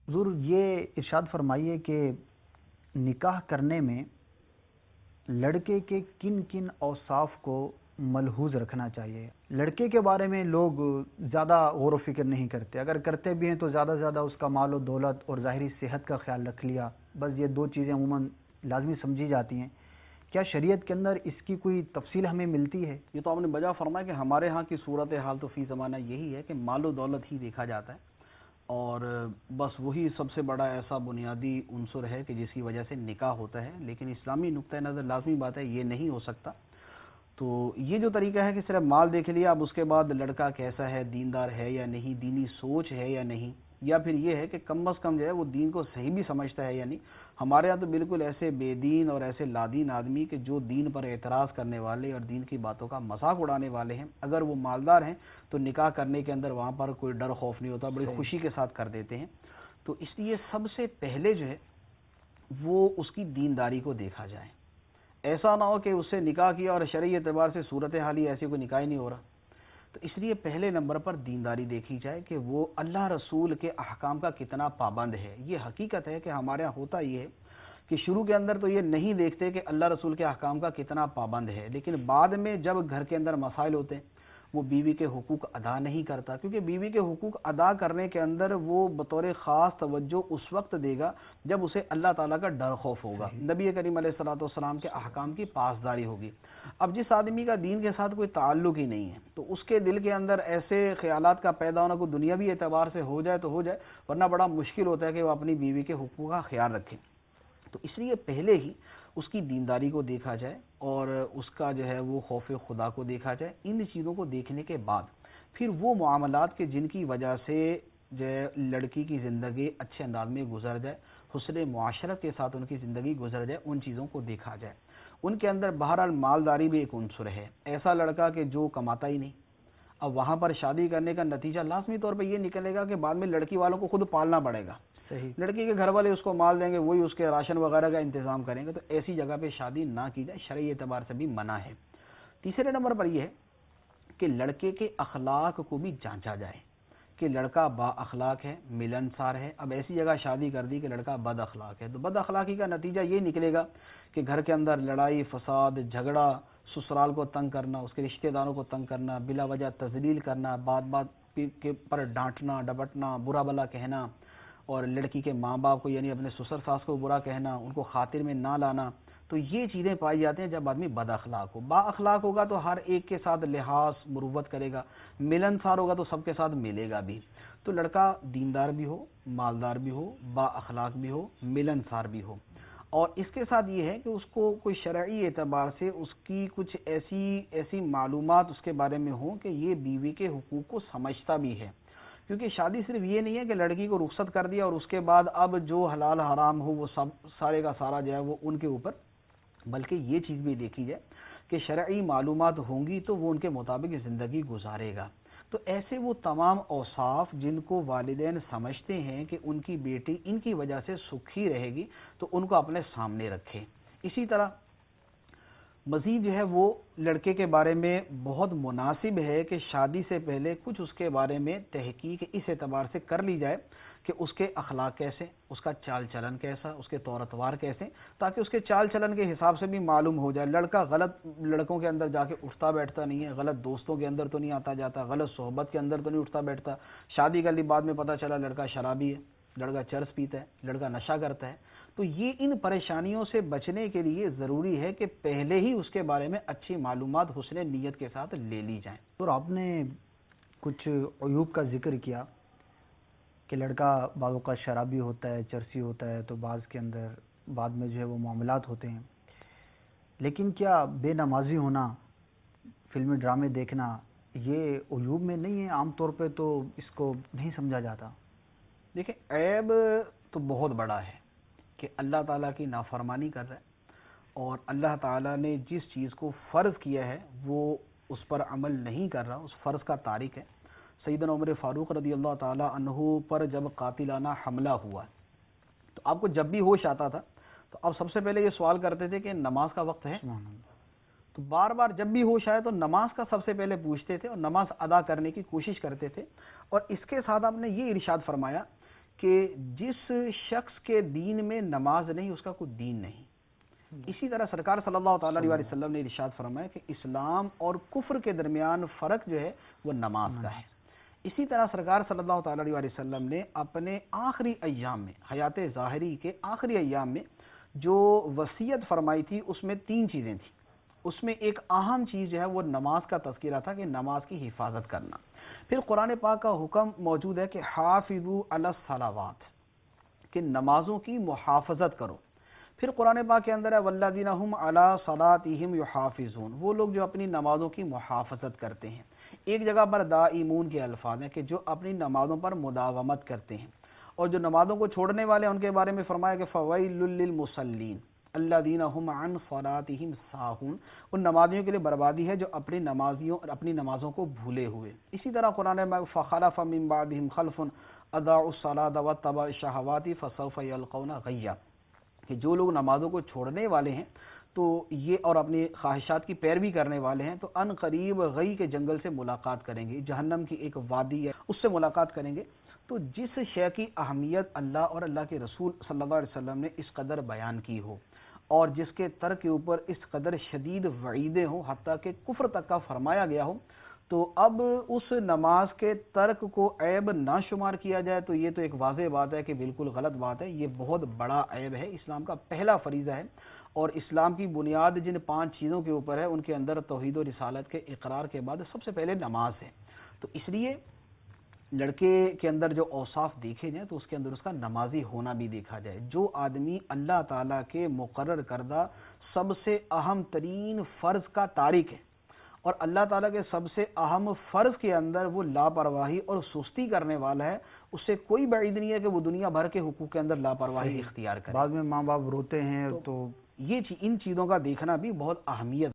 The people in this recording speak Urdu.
حضور یہ ارشاد فرمائیے کہ نکاح کرنے میں لڑکے کے کن کن اوصاف کو ملحوظ رکھنا چاہیے؟ لڑکے کے بارے میں لوگ زیادہ غور و فکر نہیں کرتے، اگر کرتے بھی ہیں تو زیادہ سے زیادہ اس کا مال و دولت اور ظاہری صحت کا خیال رکھ لیا، بس یہ دو چیزیں عموماً لازمی سمجھی جاتی ہیں۔ کیا شریعت کے اندر اس کی کوئی تفصیل ہمیں ملتی ہے؟ یہ تو آپ نے بجا فرمایا کہ ہمارے ہاں کی صورتحال تو فی زمانہ یہی ہے کہ مال و دولت ہی دیکھا جاتا ہے، اور بس وہی سب سے بڑا ایسا بنیادی عنصر ہے کہ جس کی وجہ سے نکاح ہوتا ہے، لیکن اسلامی نقطہ نظر لازمی بات ہے یہ نہیں ہو سکتا۔ تو یہ جو طریقہ ہے کہ صرف مال دیکھ لیا، اب اس کے بعد لڑکا کیسا ہے، دیندار ہے یا نہیں، دینی سوچ ہے یا نہیں، یا پھر یہ ہے کہ کم از کم جو ہے وہ دین کو صحیح بھی سمجھتا ہے یا نہیں۔ ہمارے ہاں تو بالکل ایسے بے دین اور ایسے لادین آدمی کہ جو دین پر اعتراض کرنے والے اور دین کی باتوں کا مذاق اڑانے والے ہیں، اگر وہ مالدار ہیں تو نکاح کرنے کے اندر وہاں پر کوئی ڈر خوف نہیں ہوتا، بڑی خوشی کے ساتھ کر دیتے ہیں۔ تو اس لیے سب سے پہلے جو ہے وہ اس کی دینداری کو دیکھا جائے، ایسا نہ ہو کہ اس سے نکاح کیا اور شرعی اعتبار سے صورتحال ہی ایسی کوئی نکاح ہی نہیں ہو رہا۔ تو اس لیے پہلے نمبر پر دینداری دیکھی جائے کہ وہ اللہ رسول کے احکام کا کتنا پابند ہے۔ یہ حقیقت ہے کہ ہمارے یہاں ہوتا یہ ہے کہ شروع کے اندر تو یہ نہیں دیکھتے کہ اللہ رسول کے احکام کا کتنا پابند ہے، لیکن بعد میں جب گھر کے اندر مسائل ہوتے ہیں وہ بیوی کے حقوق ادا نہیں کرتا، کیونکہ بیوی کے حقوق ادا کرنے کے اندر وہ بطور خاص توجہ اس وقت دے گا جب اسے اللہ تعالیٰ کا ڈر خوف ہوگا، نبی کریم علیہ الصلوۃ والسلام کے احکام کی پاسداری ہوگی۔ اب جس آدمی کا دین کے ساتھ کوئی تعلق ہی نہیں ہے تو اس کے دل کے اندر ایسے خیالات کا پیدا ہونا کوئی دنیاوی اعتبار سے ہو جائے تو ہو جائے، ورنہ بڑا مشکل ہوتا ہے کہ وہ اپنی بیوی کے حقوق کا خیال رکھے۔ تو اس لیے پہلے ہی اس کی دینداری کو دیکھا جائے اور اس کا جو ہے وہ خوف خدا کو دیکھا جائے۔ ان چیزوں کو دیکھنے کے بعد پھر وہ معاملات کے جن کی وجہ سے جو ہے لڑکی کی زندگی اچھے انداز میں گزر جائے، حسن معاشرت کے ساتھ ان کی زندگی گزر جائے، ان چیزوں کو دیکھا جائے۔ ان کے اندر بہرحال مالداری بھی ایک عنصر ہے، ایسا لڑکا کہ جو کماتا ہی نہیں، اب وہاں پر شادی کرنے کا نتیجہ لازمی طور پہ یہ نکلے گا کہ بعد میں لڑکی والوں کو خود پالنا پڑے گا، صحیح۔ لڑکی کے گھر والے اس کو مال دیں گے، وہی اس کے راشن وغیرہ کا انتظام کریں گے، تو ایسی جگہ پہ شادی نہ کی جائے، شرعی اعتبار سے بھی منع ہے۔ تیسرے نمبر پر یہ ہے کہ لڑکے کے اخلاق کو بھی جانچا جائے کہ لڑکا با اخلاق ہے، ملنسار ہے۔ اب ایسی جگہ شادی کر دی کہ لڑکا بد اخلاق ہے تو بد اخلاقی کا نتیجہ یہ نکلے گا کہ گھر کے اندر لڑائی فساد، جھگڑا، سسرال کو تنگ کرنا، اس کے رشتہ داروں کو تنگ کرنا، بلا وجہ تذلیل کرنا، بات بات کے پر ڈانٹنا ڈپٹنا، برا بلا کہنا، اور لڑکی کے ماں باپ کو یعنی اپنے سسر ساس کو برا کہنا، ان کو خاطر میں نہ لانا، تو یہ چیزیں پائی جاتی ہیں جب آدمی بد اخلاق ہو۔ با اخلاق ہوگا تو ہر ایک کے ساتھ لحاظ مروت کرے گا، ملنسار ہوگا تو سب کے ساتھ ملے گا بھی۔ تو لڑکا دیندار بھی ہو، مالدار بھی ہو، با اخلاق بھی ہو، ملنسار بھی ہو، اور اس کے ساتھ یہ ہے کہ اس کو کوئی شرعی اعتبار سے اس کی کچھ ایسی معلومات اس کے بارے میں ہوں کہ یہ بیوی کے حقوق کو سمجھتا بھی ہے، کیونکہ شادی صرف یہ نہیں ہے کہ لڑکی کو رخصت کر دیا اور اس کے بعد اب جو حلال حرام ہو وہ سب سارے کا سارا جو ہے وہ ان کے اوپر، بلکہ یہ چیز بھی دیکھی جائے کہ شرعی معلومات ہوں گی تو وہ ان کے مطابق زندگی گزارے گا۔ تو ایسے وہ تمام اوصاف جن کو والدین سمجھتے ہیں کہ ان کی بیٹی ان کی وجہ سے سکھی رہے گی تو ان کو اپنے سامنے رکھے۔ اسی طرح مزید جو ہے وہ لڑکے کے بارے میں بہت مناسب ہے کہ شادی سے پہلے کچھ اس کے بارے میں تحقیق اس اعتبار سے کر لی جائے کہ اس کے اخلاق کیسے، اس کا چال چلن کیسا، اس کے طور اتوار کیسے، تاکہ اس کے چال چلن کے حساب سے بھی معلوم ہو جائے لڑکا غلط لڑکوں کے اندر جا کے اٹھتا بیٹھتا نہیں ہے، غلط دوستوں کے اندر تو نہیں آتا جاتا، غلط صحبت کے اندر تو نہیں اٹھتا بیٹھتا۔ شادی کر لی بعد میں پتہ چلا لڑکا شرابی ہے، لڑکا چرس پیتا ہے، لڑکا نشہ کرتا ہے۔ تو یہ ان پریشانیوں سے بچنے کے لیے ضروری ہے کہ پہلے ہی اس کے بارے میں اچھی معلومات حسن نیت کے ساتھ لے لی جائیں۔ اور آپ نے کچھ عیوب کا ذکر کیا کہ لڑکا بعض اوقات شرابی ہوتا ہے، چرسی ہوتا ہے، تو بعض کے اندر بعد میں جو ہے وہ معاملات ہوتے ہیں، لیکن کیا بے نمازی ہونا، فلمی ڈرامے دیکھنا یہ عیوب میں نہیں ہے؟ عام طور پہ تو اس کو نہیں سمجھا جاتا۔ دیکھیں عیب تو بہت بڑا ہے کہ اللہ تعالیٰ کی نافرمانی کر رہا ہے اور اللہ تعالیٰ نے جس چیز کو فرض کیا ہے وہ اس پر عمل نہیں کر رہا، اس فرض کا تارک ہے۔ سیدنا عمر فاروق رضی اللہ تعالیٰ عنہ پر جب قاتلانہ حملہ ہوا تو آپ کو جب بھی ہوش آتا تھا تو آپ سب سے پہلے یہ سوال کرتے تھے کہ نماز کا وقت ہے، تو بار بار جب بھی ہوش آئے تو نماز کا سب سے پہلے پوچھتے تھے اور نماز ادا کرنے کی کوشش کرتے تھے۔ اور اس کے ساتھ آپ نے یہ ارشاد فرمایا کہ جس شخص کے دین میں نماز نہیں اس کا کوئی دین نہیں. اسی طرح سرکار صلی اللہ تعالی علیہ وسلم نے ارشاد فرمایا کہ اسلام اور کفر کے درمیان فرق جو ہے وہ نماز کا ہے. اسی طرح سرکار صلی اللہ تعالی علیہ وسلم نے اپنے آخری ایام میں، حیات ظاہری کے آخری ایام میں جو وصیت فرمائی تھی اس میں 3 چیزیں تھیں. اس میں ایک اہم چیز جو ہے وہ نماز کا تذکرہ تھا کہ نماز کی حفاظت کرنا. پھر قرآن پاک کا حکم موجود ہے کہ حافظوا علی الصلوات، کہ نمازوں کی محافظت کرو. پھر قرآن پاک کے اندر ہے والذین هم علی صلاتہم یحافظون، وہ لوگ جو اپنی نمازوں کی محافظت کرتے ہیں. ایک جگہ پر دائمون کے الفاظ ہیں کہ جو اپنی نمازوں پر مداومت کرتے ہیں. اور جو نمازوں کو چھوڑنے والے ہیں ان کے بارے میں فرمایا کہ فویل للمصلین الذین هم عن صلاتہم ساہون، ان نمازیوں کے لیے بربادی ہے جو اپنی نمازوں کو بھولے ہوئے. اسی طرح قرآن میں فخلف من بعدہم خلف اضاعوا الصلاۃ واتبعوا الشہوات فسوف یلقون غیا، کہ جو لوگ نمازوں کو چھوڑنے والے ہیں تو یہ اور اپنی خواہشات کی پیروی کرنے والے ہیں تو ان قریب غی کے جنگل سے ملاقات کریں گے، جہنم کی ایک وادی ہے اس سے ملاقات کریں گے. تو جس شے کی اہمیت اللہ اور اللہ کے رسول صلی اللہ علیہ وسلم نے اس قدر بیان کی ہو اور جس کے ترک کے اوپر اس قدر شدید وعیدیں ہوں، حتیٰ کہ کفر تک کا فرمایا گیا ہو، تو اب اس نماز کے ترک کو عیب نہ شمار کیا جائے تو یہ تو ایک واضح بات ہے کہ بالکل غلط بات ہے. یہ بہت بڑا عیب ہے. اسلام کا پہلا فریضہ ہے اور اسلام کی بنیاد جن 5 چیزوں کے اوپر ہے ان کے اندر توحید و رسالت کے اقرار کے بعد سب سے پہلے نماز ہے. تو اس لیے لڑکے کے اندر جو اوصاف دیکھے جائیں تو اس کے اندر اس کا نمازی ہونا بھی دیکھا جائے. جو آدمی اللہ تعالیٰ کے مقرر کردہ سب سے اہم ترین فرض کا تارک ہے اور اللہ تعالیٰ کے سب سے اہم فرض کے اندر وہ لاپرواہی اور سستی کرنے والا ہے، اس سے کوئی بعید نہیں ہے کہ وہ دنیا بھر کے حقوق کے اندر لاپرواہی اختیار کرے. بعد میں ماں باپ روتے ہیں تو ان چیزوں کا دیکھنا بھی بہت اہمیت